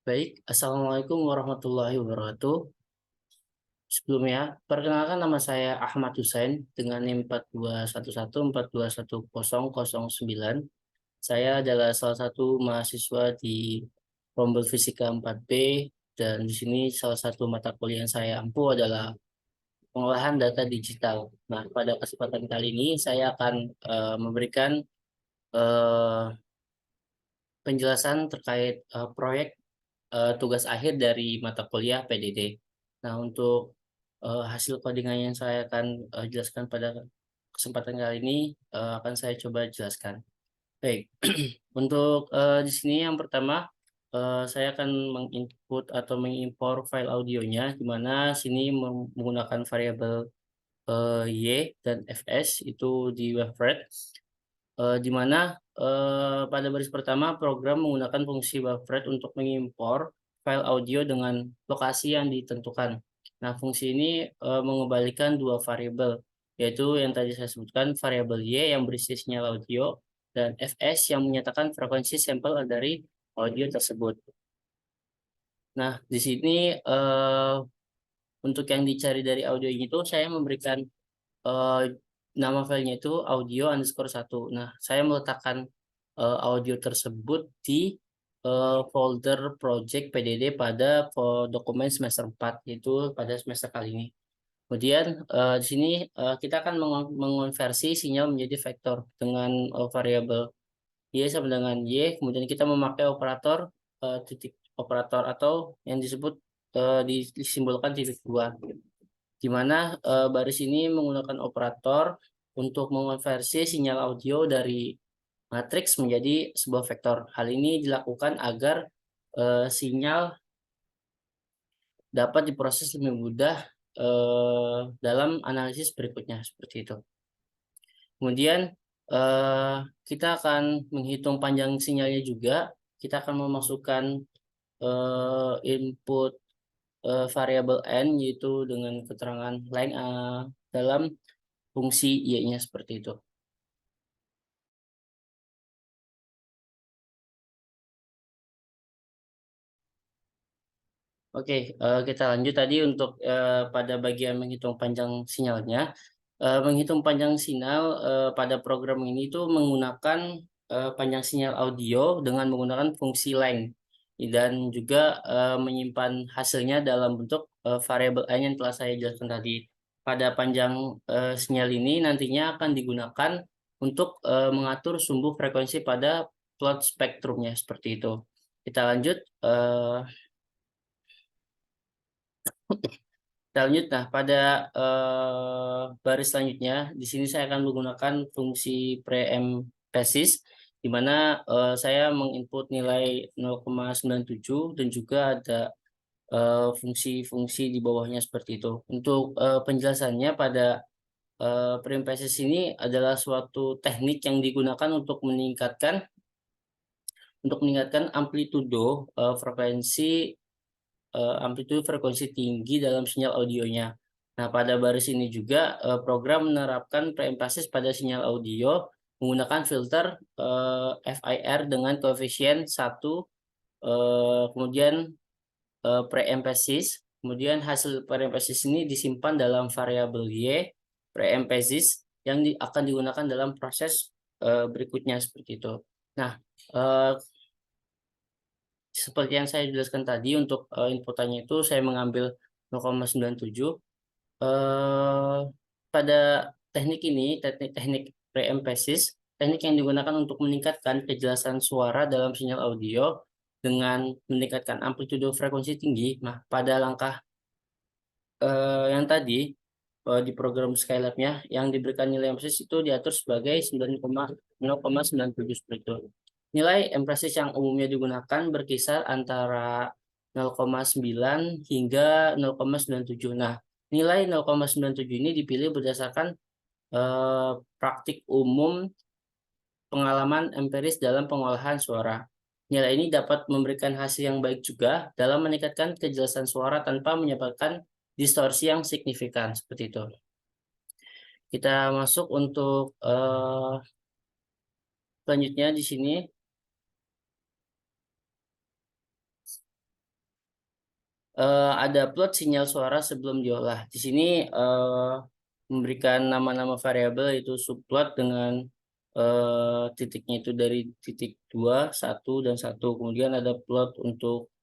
Baik, Assalamualaikum warahmatullahi wabarakatuh. Sebelumnya, perkenalkan nama saya Ahmad Hussein dengan NIM 4211421009. Saya adalah salah satu mahasiswa di Rombel Fisika 4B dan di sini salah satu mata kuliah yang saya ampu adalah pengolahan data digital. Nah, pada kesempatan kali ini saya akan memberikan eh, penjelasan terkait proyek tugas akhir dari mata kuliah PDD. Nah, untuk hasil codingan yang saya akan jelaskan pada kesempatan kali ini akan saya coba jelaskan. Baik, untuk di sini yang pertama saya akan menginput atau mengimpor file audionya, di mana sini menggunakan variabel y dan fs itu di WebThread, di mana pada baris pertama program menggunakan fungsi WebThread untuk mengimpor file audio dengan lokasi yang ditentukan. Nah, fungsi ini mengembalikan dua variabel, yaitu yang tadi saya sebutkan variabel y yang berisi sinyal audio dan fs yang menyatakan frekuensi sampel dari audio tersebut. Nah, di sini untuk yang dicari dari audio itu saya memberikan eh, nama filenya itu audio_1. Nah, saya meletakkan audio tersebut di folder project PDD pada dokumen semester 4, yaitu pada semester kali ini. Kemudian di sini kita akan mengonversi sinyal menjadi vektor dengan variabel y sama dengan y. Kemudian kita memakai operator titik operator atau yang disebut disimbolkan titik dua, di mana baris ini menggunakan operator untuk mengonversi sinyal audio dari matriks menjadi sebuah vektor. Hal ini dilakukan agar sinyal dapat diproses lebih mudah dalam analisis berikutnya seperti itu. Kemudian eh, kita akan menghitung panjang sinyalnya juga. Kita akan memasukkan input variabel n, yaitu dengan keterangan lain dalam fungsi y-nya seperti itu. Oke, kita lanjut tadi untuk pada bagian menghitung panjang sinyalnya. Menghitung panjang sinyal pada program ini itu menggunakan panjang sinyal audio dengan menggunakan fungsi length, dan juga menyimpan hasilnya dalam bentuk variabel n yang telah saya jelaskan tadi. Pada panjang sinyal ini nantinya akan digunakan untuk mengatur sumbu frekuensi pada plot spektrumnya seperti itu. Kita lanjut. Kita lanjut. Nah, pada baris selanjutnya, di sini saya akan menggunakan fungsi preemphasis, di mana saya menginput nilai 0,97 dan juga ada fungsi-fungsi di bawahnya seperti itu. Untuk penjelasannya, pada preemphasis ini adalah suatu teknik yang digunakan untuk meningkatkan amplitudo amplitude frekuensi tinggi dalam sinyal audionya. Nah, pada baris ini juga program menerapkan preemphasis pada sinyal audio menggunakan filter FIR dengan koefisien 1, kemudian preemphasis. Kemudian hasil preemphasis ini disimpan dalam variabel y preemphasis yang akan digunakan dalam proses berikutnya seperti itu. Nah, eh, seperti yang saya jelaskan tadi, untuk inputannya itu saya mengambil 0,97. Eh, pada teknik ini, teknik preemphasis, teknik yang digunakan untuk meningkatkan kejelasan suara dalam sinyal audio dengan meningkatkan amplitudo frekuensi tinggi. Nah, pada langkah yang tadi di program Skylab-nya yang diberikan nilai emphasis itu diatur sebagai 9,0,97 seperti itu. Nilai emphasis yang umumnya digunakan berkisar antara 0,9 hingga 0,97. Nah, nilai 0,97 ini dipilih berdasarkan praktik umum pengalaman empiris dalam pengolahan suara. Nilai ini dapat memberikan hasil yang baik juga dalam meningkatkan kejelasan suara tanpa menyebabkan distorsi yang signifikan seperti itu. Kita masuk untuk selanjutnya di sini. Ada plot sinyal suara sebelum diolah. Di sini memberikan nama-nama variabel yaitu subplot dengan titiknya itu dari titik 2, 1, dan 1. Kemudian ada plot untuk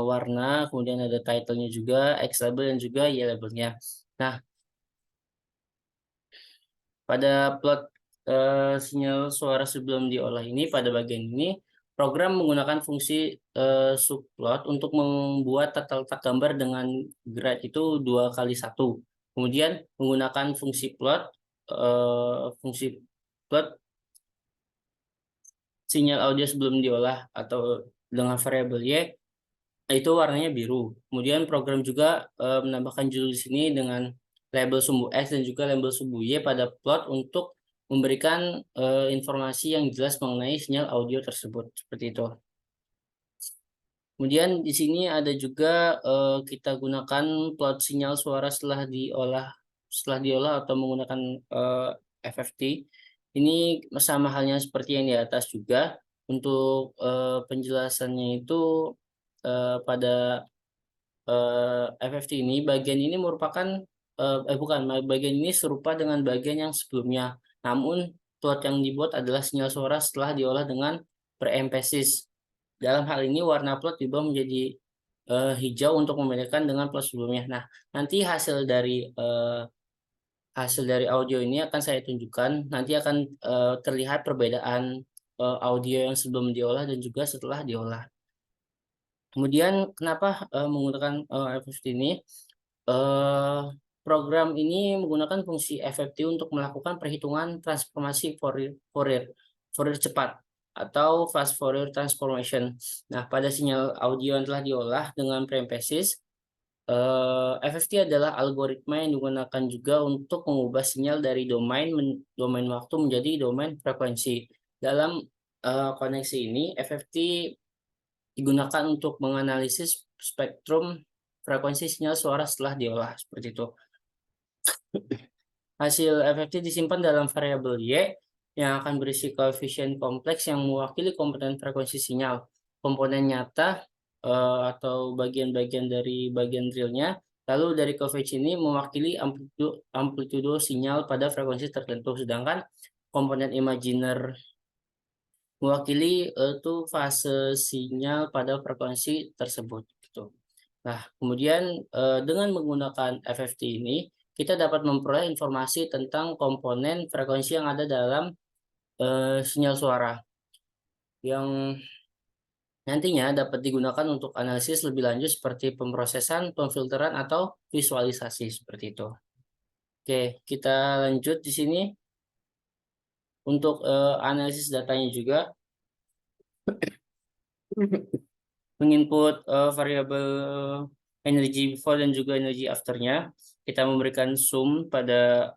warna, kemudian ada title-nya juga, X label, dan juga Y labelnya. Nah, pada plot sinyal suara sebelum diolah ini, pada bagian ini, program menggunakan fungsi subplot untuk membuat tata letak gambar dengan grade itu 2 kali 1. Kemudian menggunakan fungsi plot sinyal audio sebelum diolah atau dengan variabel Y, itu warnanya biru. Kemudian program juga menambahkan judul di sini dengan label sumbu X dan juga label sumbu Y pada plot untuk memberikan informasi yang jelas mengenai sinyal audio tersebut. Seperti itu. Kemudian di sini ada juga kita gunakan plot sinyal suara setelah diolah atau menggunakan FFT. Ini sama halnya seperti yang di atas juga. Untuk penjelasannya itu pada FFT ini, bagian ini merupakan bukan, bagian ini serupa dengan bagian yang sebelumnya. Namun plot yang dibuat adalah sinyal suara setelah diolah dengan preempesis. Dalam hal ini warna plot diubah menjadi hijau untuk membedakan dengan plot sebelumnya. Nah, nanti hasil dari audio ini akan saya tunjukkan. Nanti akan terlihat perbedaan audio yang sebelum diolah dan juga setelah diolah. Kemudian kenapa menggunakan FFT ini? Eh, Program ini menggunakan fungsi FFT untuk melakukan perhitungan transformasi Fourier cepat atau fast Fourier transformation. Nah, pada sinyal audio yang telah diolah dengan preempesis, FFT adalah algoritma yang digunakan juga untuk mengubah sinyal dari domain waktu menjadi domain frekuensi. Dalam koneksi ini, FFT digunakan untuk menganalisis spektrum frekuensi sinyal suara setelah diolah, seperti itu. Hasil FFT disimpan dalam variabel Y yang akan berisi koefisien kompleks yang mewakili komponen frekuensi sinyal. Komponen nyata atau bagian-bagian dari bagian realnya. Lalu dari koefisien ini mewakili amplitudo sinyal pada frekuensi tertentu. Sedangkan komponen imajiner mewakili itu fase sinyal pada frekuensi tersebut. Gitu. Nah, kemudian dengan menggunakan FFT ini, kita dapat memperoleh informasi tentang komponen frekuensi yang ada dalam sinyal suara yang nantinya dapat digunakan untuk analisis lebih lanjut seperti pemrosesan, pemfilteran, atau visualisasi seperti itu. Oke, kita lanjut di sini untuk analisis datanya juga. Menginput variabel energi before dan juga energi afternya, kita memberikan sum pada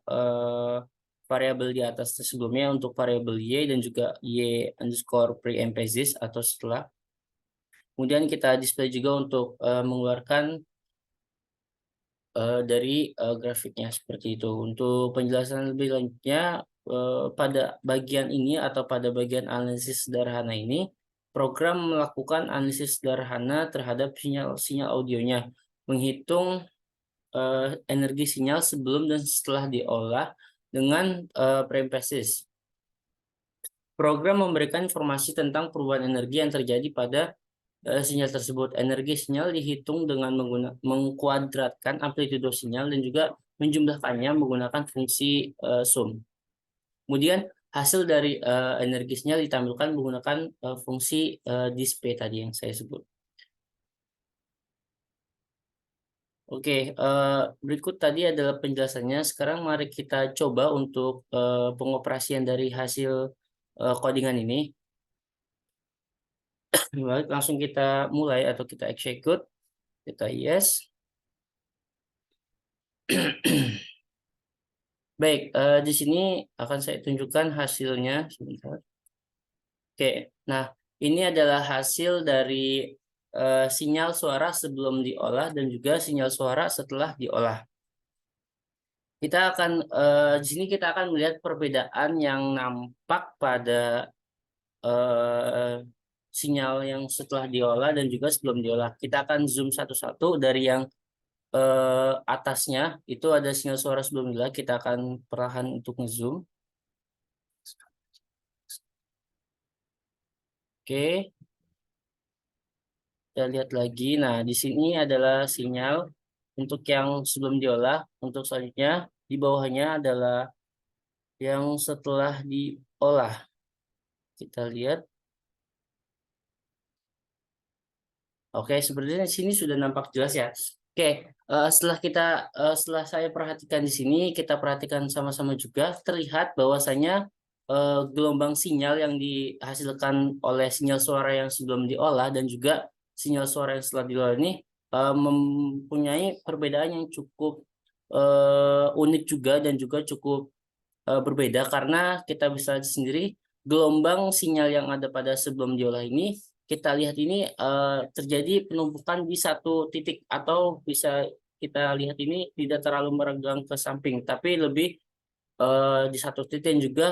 variabel di atas sebelumnya untuk variabel Y dan juga Y underscore preemphasis atau setelah. Kemudian kita display juga untuk mengeluarkan dari grafiknya seperti itu. Untuk penjelasan lebih lanjutnya pada bagian ini atau pada bagian analisis sederhana ini, program melakukan analisis sederhana terhadap sinyal audionya, menghitung energi sinyal sebelum dan setelah diolah dengan preemphasis. Program memberikan informasi tentang perubahan energi yang terjadi pada sinyal tersebut. Energi sinyal dihitung dengan mengkuadratkan amplitudo sinyal dan juga menjumlahkannya menggunakan fungsi sum. Kemudian hasil dari energi sinyal ditampilkan menggunakan fungsi display tadi yang saya sebut. Oke, berikut tadi adalah penjelasannya. Sekarang mari kita coba untuk pengoperasian dari hasil codingan ini. Baik, langsung kita mulai atau kita execute. Kita yes. Baik, di sini akan saya tunjukkan hasilnya sebentar. Oke, nah ini adalah hasil dari sinyal suara sebelum diolah dan juga sinyal suara setelah diolah. Kita akan di sini kita akan melihat perbedaan yang nampak pada sinyal yang setelah diolah dan juga sebelum diolah. Kita akan zoom satu-satu dari yang atasnya itu ada sinyal suara sebelum diolah. Kita akan perlahan untuk ngezoom. Oke, kita lihat lagi. Nah, di sini adalah sinyal untuk yang sebelum diolah. Untuk selanjutnya di bawahnya adalah yang setelah diolah. Kita lihat. Oke, sebenarnya di sini sudah nampak jelas ya. Oke, setelah saya perhatikan di sini, kita perhatikan sama-sama juga terlihat bahwasanya gelombang sinyal yang dihasilkan oleh sinyal suara yang sebelum diolah dan juga sinyal suara yang setelah diolah ini mempunyai perbedaan yang cukup unik juga dan juga cukup berbeda karena kita bisa lihat sendiri gelombang sinyal yang ada pada sebelum diolah ini kita lihat ini terjadi penumpukan di satu titik atau bisa kita lihat ini tidak terlalu merenggang ke samping tapi lebih di satu titik dan juga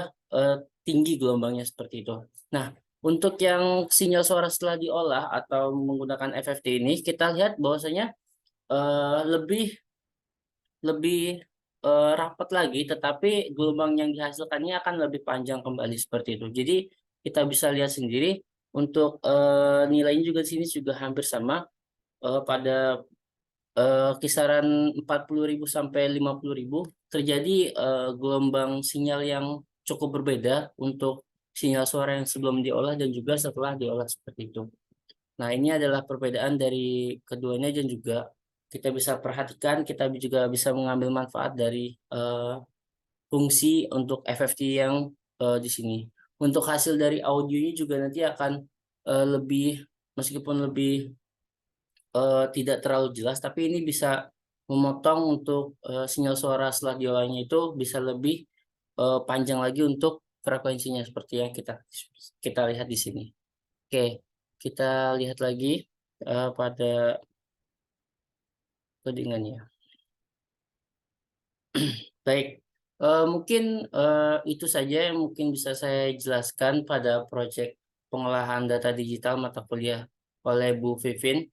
tinggi gelombangnya seperti itu. Nah, untuk yang sinyal suara setelah diolah atau menggunakan FFT ini kita lihat bahwasanya lebih lebih rapat lagi, tetapi gelombang yang dihasilkannya akan lebih panjang kembali seperti itu. Jadi kita bisa lihat sendiri untuk nilainya juga di sini juga hampir sama pada kisaran 40.000 sampai 50.000 terjadi gelombang sinyal yang cukup berbeda untuk sinyal suara yang sebelum diolah dan juga setelah diolah seperti itu. Nah, ini adalah perbedaan dari keduanya dan juga kita bisa perhatikan, kita juga bisa mengambil manfaat dari fungsi untuk FFT yang di sini. Untuk hasil dari audionya juga nanti akan lebih, meskipun lebih tidak terlalu jelas, tapi ini bisa memotong untuk sinyal suara setelah diolahnya itu bisa lebih panjang lagi untuk frekuensinya seperti yang kita lihat di sini. Oke, kita lihat lagi pada codingannya. Baik, mungkin itu saja yang mungkin bisa saya jelaskan pada proyek pengolahan data digital mata kuliah oleh Bu Vivin.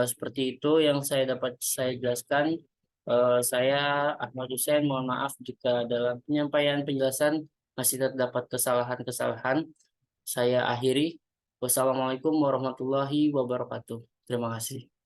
Seperti itu yang dapat saya jelaskan. Saya Ahmad Hussein, mohon maaf jika dalam penyampaian penjelasan masih terdapat kesalahan-kesalahan. Saya akhiri. Wassalamualaikum warahmatullahi wabarakatuh. Terima kasih.